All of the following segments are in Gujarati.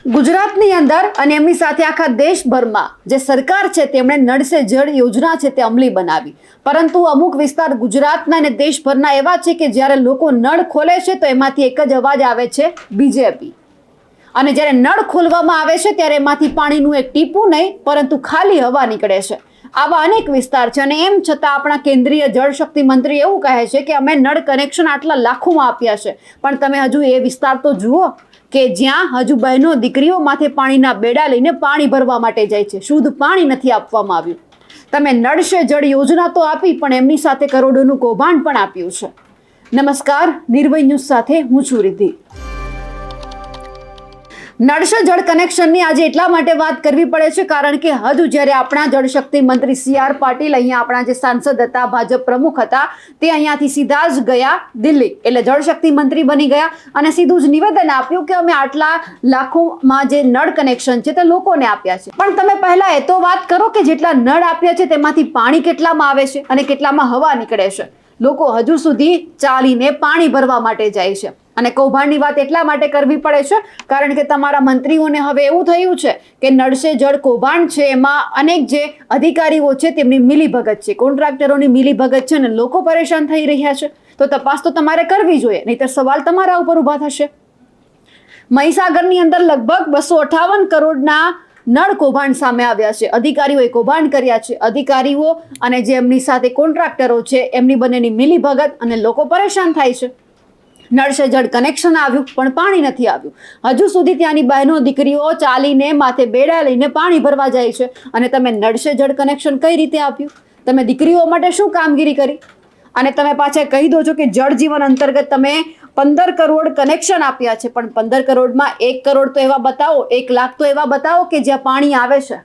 ગુજરાતની અંદર અને એમની સાથે આખા દેશભરમાં જે સરકાર છે તેમણે નળ સે જળ યોજના છે તે અમલી બનાવી, પરંતુ અમુક વિસ્તાર ગુજરાતના અને દેશભરના એવા છે કે જ્યારે લોકો નળ ખોલે છે તો એમાંથી એક જ અવાજ આવે છે બીજેપી, અને જ્યારે નળ ખોલવામાં આવે છે ત્યારે એમાંથી પાણીનું એક ટીપું નહીં પરંતુ ખાલી હવા નીકળે છે। આવા અનેક વિસ્તાર છે અને એમ છતાં આપણા કેન્દ્રીય જળશક્તિ મંત્રી એવું કહે છે કે અમે નળ કનેક્શન આટલા લાખોમાં આપ્યા છે, પણ તમે હજુ એ વિસ્તાર તો જુઓ કે જ્યાં હજુ બહેનો દીકરીઓ માથે પાણીના બેડા લઈને પાણી ભરવા માટે જાય છે, શુદ્ધ પાણી નથી આપવામાં આવ્યું। તમે નળ સે જળ યોજના તો આપી પણ એમની સાથે કરોડોનું કૌભાંડ પણ આપ્યું છે। નમસ્કાર, નિર્ભય ન્યૂઝ સાથે હું છું રિદ્ધિ। નળ સે જળ કનેક્શનની આજે એટલા માટે વાત કરવી પડે છે કારણ કે હજુ જ્યારે આપણા જળશક્તિ મંત્રી CR પાટીલ અહીંયા આપણા જે સાંસદ હતા, ભાજપ પ્રમુખ હતા, તે અહીંયાથી સીધા જ ગયા દિલ્હી, એટલે જળશક્તિ મંત્રી બની ગયા અને સીધું જ નિવેદન આપ્યું કે અમે આટલા લાખોમાં જે નળ કનેક્શન છે તે લોકોને આપ્યા છે। પણ તમે પહેલા એ તો વાત કરો કે જેટલા નળ આપ્યા છે તેમાંથી પાણી કેટલામાં આવે છે અને કેટલામાં હવા નીકળે છે। લોકો હજુ સુધી ચાલીને પાણી ભરવા માટે જાય છે અને કૌભાંડની વાત એટલા માટે કરવી પડે છે કારણ કે તમારા મંત્રીઓને હવે એવું થયું છે કે નળ સે જળ કૌભાંડ છે એમાં અનેક જે અધિકારીઓ છે તેમની મિલીભગત છે, કોન્ટ્રાક્ટરોની મિલીભગત છે અને લોકો પરેશાન થઈ રહ્યા છે। તો તપાસ તો તમારે કરવી જોઈએ, નહીંતર સવાલ તમારા ઉપર ઊભા થશે। મહીસાગરની અંદર લગભગ 258 કરોડના નળ કૌભાંડ સામે આવ્યા છે, અધિકારીઓએ કૌભાંડ કર્યા છે। અધિકારીઓ અને જે એમની સાથે કોન્ટ્રાક્ટરો છે એમની બંનેની મિલીભગત અને લોકો પરેશાન થાય છે। નળ સે જળ કનેક્શન આવ્યું પણ પાણી નથી આવ્યું, હજુ સુધી ત્યાંની બહેનો દીકરીઓ ચાલીને માથે બેડા લઈને પાણી ભરવા જાય છે અને તમે નળ સે જળ કનેક્શન કઈ રીતે આપ્યું? તમે દીકરીઓ માટે શું કામગીરી કરી? અને તમે પાછા કહી દો છો કે જળ જીવન અંતર્ગત તમે 15 કરોડ કનેક્શન આપ્યા છે, પણ 15 કરોડમાં 1 કરોડ તો એવા બતાવો, 1 લાખ તો એવા બતાવો કે જ્યાં પાણી આવે છે।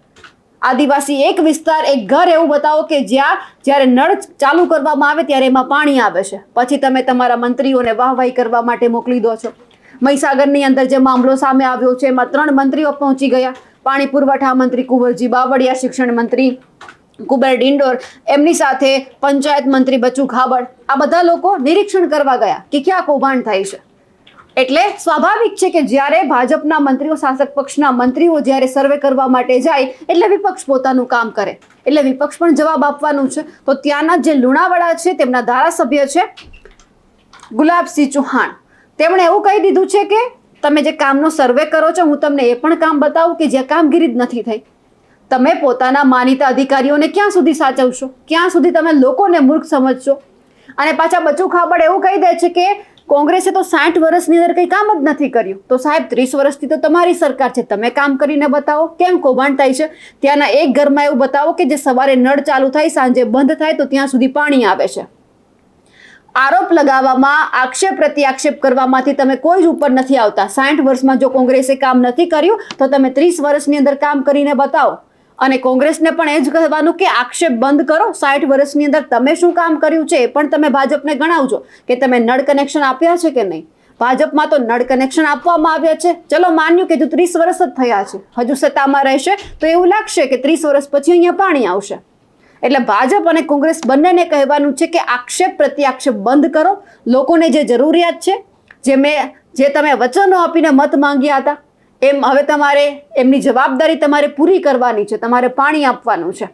આદિવાસી એક વિસ્તાર, એક ઘર એવું બતાવો કે જ્યાં જ્યારે નળ ચાલુ કરવામાં આવે ત્યારે એમાં પાણી આવે છે, પછી તમે તમારા મંત્રીઓને વાહવાહી કરવા માટે મોકલી દો છો। મહીસાગરની અંદર જે મામલો સામે આવ્યો છે એમાં 3 મંત્રીઓ પહોંચી ગયા, પાણી પુરવઠા મંત્રી કુંવરજી બાવળિયા, શિક્ષણ મંત્રી કુબેર ડિંડોર, એમની સાથે પંચાયત મંત્રી બચુ ખાબડ, આ બધા લોકો નિરીક્ષણ કરવા ગયા કે ક્યાં કૌભાંડ થાય છે। એટલે સ્વાભાવિક છે કે જ્યારે ભાજપના મંત્રીઓ, શાસક પક્ષના મંત્રીઓ જ્યારે સર્વે કરવા માટે જાય એટલે વિપક્ષ પોતાનું કામ કરે, એટલે વિપક્ષ પણ જવાબ આપવાનું છે। તો ત્યાંના જે લુણાવાડા છે તેમના ધારાસભ્ય છે ગુલાબસિંહ ચૌહાણ, તેમણે એવું કહી દીધું છે કે તમે જે કામનો સર્વે કરો છો, હું તમને એ પણ કામ બતાવું કે જ્યાં કામગીરી જ નથી થઈ। તમે પોતાના માનીતા અધિકારીઓને ક્યાં સુધી સાચવશો? ક્યાં સુધી તમે લોકોને મૂર્ખ સમજશો? અને પાછા બચુ ખાબડ એવું કહી દે છે કે કોંગ્રેસે તો 60 વર્ષની અંદર કંઈ કામ જ નથી કર્યું। તો સાહેબ 30 વર્ષથી તો તમારી સરકાર છે, તમે કામ કરીને બતાવો કેમ કૌભાંડ થાય છે। ત્યાંના એક ઘરમાં એવું બતાવો કે જે સવારે નળ ચાલુ થાય, સાંજે બંધ થાય તો ત્યાં સુધી પાણી આવે છે। આરોપ લગાવવામાં, આક્ષેપ પ્રત્યાક્ષેપ કરવામાંથી તમે કોઈ જ ઉપર નથી આવતા। 60 વર્ષમાં જો કોંગ્રેસે કામ નથી કર્યું તો તમે 30 વર્ષની અંદર કામ કરીને બતાવો, અને કોંગ્રેસને પણ એ જ કહેવાનું કે આક્ષેપ બંધ કરો, 60 વર્ષની અંદર તમે શું કામ કર્યું છે એ પણ તમે ભાજપને ગણાવજો કે તમે નળ કનેક્શન આપ્યા છે કે નહીં। ભાજપમાં તો નળ કનેક્શન આપવામાં આવ્યા છે, ચલો માન્યું કે જો 30 વર્ષ જ થયા છે, હજુ સત્તામાં રહેશે તો એવું લાગશે કે 30 વર્ષ પછી અહીંયા પાણી આવશે। એટલે ભાજપ અને કોંગ્રેસ બંનેને કહેવાનું છે કે આક્ષેપ પ્રત્યાક્ષેપ બંધ કરો, લોકોને જે જરૂરિયાત છે, જે તમે વચનો આપીને મત માંગ્યા હતા એમ હવે તમારે એમની જવાબદારી તમારે પૂરી કરવાની છે, તમારે પાણી આપવાનું છે।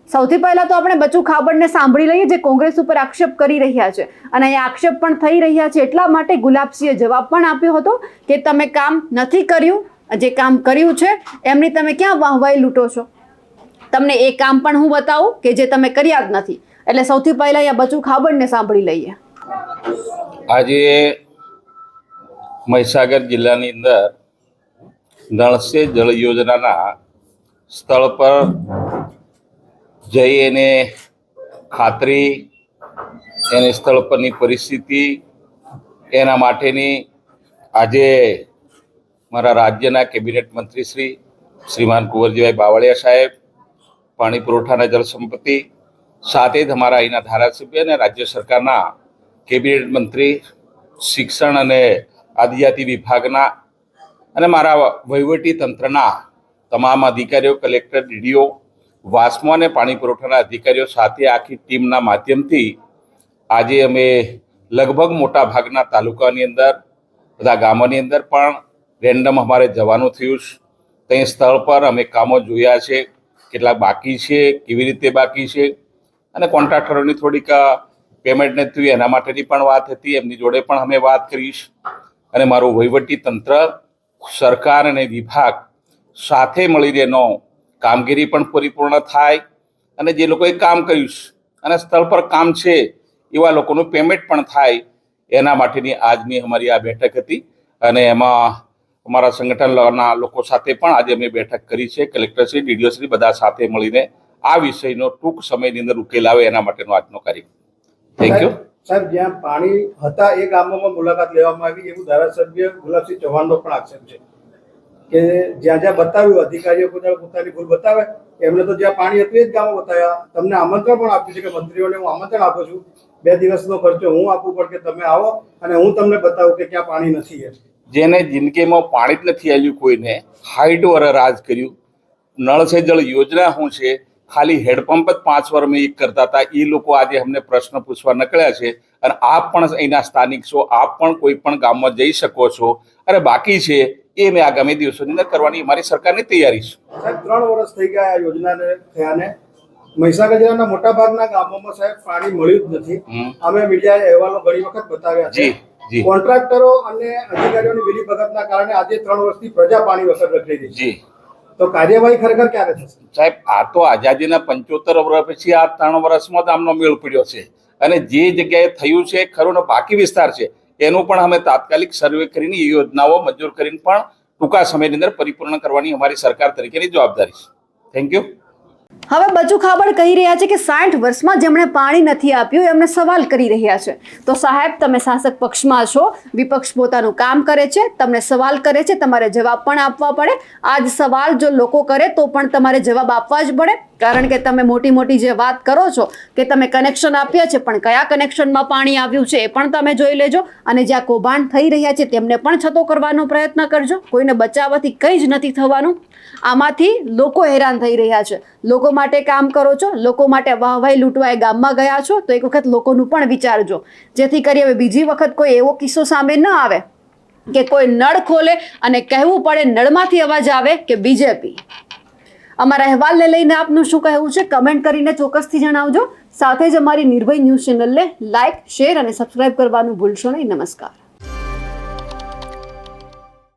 સૌથી પહેલાં તો આપણે બચુ ખાબડને સાંભળી લઈએ જે કોંગ્રેસ ઉપર આક્ષેપ કરી રહ્યા છે, અને અહીંયા આક્ષેપ પણ થઈ રહ્યા છે એટલા માટે ગુલાબસિંહે જવાબ પણ આપ્યો હતો કે તમે કામ નથી કર્યું, જે કામ કર્યું છે એમની તમે ક્યાં વાહવાહી લૂંટો છો? તમને એ કામ પણ હું બતાવું કે જે તમે કર્યા જ નથી। એટલે સૌથી પહેલાં અહીંયા બચુ ખાબડને સાંભળી લઈએ। આજે મહીસાગર જિલ્લાની અંદર નળ સે જળ યોજનાના સ્થળ પર જઈ એને ખાતરી, એને સ્થળ પરની પરિસ્થિતિ, એના માટેની આજે મારા રાજ્યના કેબિનેટ મંત્રી શ્રીમાન કુંવરજીભાઈ બાવળિયા સાહેબ, પાણી પુરવઠાના જળ સંપત્તિ, સાથે જ અમારા અહીંના ધારાસભ્ય અને રાજ્ય સરકારના કેબિનેટ મંત્રી, શિક્ષણ અને આદિજાતિ વિભાગના અને મારા વહીવટી તંત્રના તમામ અધિકારીઓ, કલેક્ટર, DDO, વાસ્મો અને પાણી પુરવઠાના અધિકારીઓ સાથે આખી ટીમના માધ્યમથી આજે અમે લગભગ મોટા ભાગના તાલુકાની અંદર, બધા ગામોની અંદર પણ રેન્ડમ અમારે જવાનું થયું છે. ત્યાં સ્થળ પર અમે કામો જોયા છે, કેટલાક બાકી છે, કેવી રીતે બાકી છે, અને કોન્ટ્રાક્ટરોની થોડીક પેમેન્ટ નથી થયું એના માટેની પણ વાત હતી. એમની જોડે પણ અમે વાત કરીશ. અને મારું વહીવટી તંત્ર, સરકાર અને વિભાગ સાથે મળીને એનો કામગીરી પણ પરિપૂર્ણ થાય અને જે લોકોએ કામ કર્યું છે અને સ્થળ પર કામ છે એવા લોકોનું પેમેન્ટ પણ થાય એના માટેની આજની અમારી આ બેઠક હતી. અને એમાં અમારા સંગઠનના લોકો સાથે પણ આજે અમે બેઠક કરી છે. કલેક્ટરશ્રી, ડીડીઓશ્રી બધા સાથે મળીને આ વિષયનો ટૂંક સમયની અંદર ઉકેલ આવે એના માટેનો આજનો કાર્યક્રમ. Thank you. સાહેબ, જ્યાં પાણી હતા એ ગામોમાં મુલાકાત લેવામાં આવી એવું ધારાસભ્ય ગુલાબસિંહ ચૌહાણનો પણ આક્ષેપ છે કે જ્યાં જ્યાં બતાવ્યું અધિકારીઓ પોતાની ભૂલ બતાવે, એમને તો જ્યાં પાણી હતું એ જ ગામો બતાવ્યા. તમને આમંત્રણ પણ આપ્યું છે કે મંત્રીઓને હું આમંત્રણ આપું છું, 2 દિવસનો ખર્ચો હું આપું પણ કે તમે આવો અને હું તમને બતાવું કે ક્યાં પાણી નથી. એમ જેને જિંદગીમાં પાણી જ નથી આવ્યું, કોઈને હાઈટ વર રાજ કર્યું. નળ સે જળ યોજના શું છે, ખાલી હેડપંપ જ 5 વર્ષમાં એક કરતા હતા. એ લોકો આજે અમને પ્રશ્ન પૂછવા નીકળ્યા છે. અને આપ પણ અહીંના સ્થાનિક છો, આપ પણ કોઈ પણ ગામમાં જઈ શકો છો. અને બાકી છે એ મેં આગામી દિવસોની અંદર કરવાની અમારી સરકારની તૈયારી છે. સાહેબ, 3 વર્ષ થઈ ગયા આ યોજનાને થયાને. મહીસાગર જિલ્લાના મોટા ભાગના ગામોમાં સાહેબ પાણી મળ્યું જ નથી. અમે મીડિયાએ અહેવાલો ઘણી વખત બતાવ્યા છે. કોન્ટ્રાક્ટરો અને અધિકારીઓની મિલીભગતના કારણે આજે 3 વર્ષથી પ્રજા પાણી વગર રખડી રહી છે. તો કાર્યવાહી ખરેખર ક્યારે થશે? સાહેબ, આ તો આઝાદીના 75 વર્ષ પછી આ 3 વર્ષમાં જ આમનો મેળ પડ્યો છે. અને જે જગ્યાએ થયું છે ખરું ને બાકી વિસ્તાર છે એનું પણ અમે તાત્કાલિક સર્વે કરીને એ યોજનાઓ મંજૂર કરીને પણ ટૂંકા સમયની અંદર પરિપૂર્ણ કરવાની અમારી સરકાર તરીકેની જવાબદારી છે. Thank you. હવે બચુ ખાબડ કહી રહ્યા છે કે 60 વર્ષમાં જેમણે પાણી નથી આપ્યું એમને સવાલ કરી રહ્યા છે. તો સાહેબ, તમે શાસક પક્ષમાં છો, વિપક્ષ પોતાનું કામ કરે છે, તમને સવાલ કરે છે, તમારે જવાબ પણ આપવા પડે. આ જ સવાલ જો લોકો કરે તો પણ તમારે જવાબ આપવા જ પડે. કારણ કે તમે મોટી મોટી જે વાત કરો છો કે તમે કનેક્શન આપ્યા છે, પણ કયા કનેક્શનમાં પાણી આવ્યું છે એ પણ તમે જોઈ લેજો. અને જ્યાં કૌભાંડ થઈ રહ્યા છે તેમને પણ છતો કરવાનો પ્રયત્ન કરજો. કોઈને બચાવવાથી કંઈ જ નથી થવાનું. આમાંથી લોકો હેરાન થઈ રહ્યા છે. લોકો માટે કામ કરો છો, લોકો માટે વાહવાઈ લૂંટવા એ ગામમાં ગયા છો, તો એક વખત લોકોનું પણ વિચારજો, જેથી કરી હવે બીજી વખત કોઈ એવો કિસ્સો સામે ન આવે કે કોઈ નળ ખોલે અને કહેવું પડે નળમાંથી અવાજ આવે કે બીજેપી. અમારા અહેવાલને લઈને આપનું શું કહેવું છે કમેન્ટ કરીને ચોક્કસથી જણાવજો. સાથે જ અમારી નિર્ભય ન્યૂઝ ચેનલને લાઇક, શેર અને સબસ્ક્રાઇબ કરવાનું ભૂલશો નહીં. નમસ્કાર.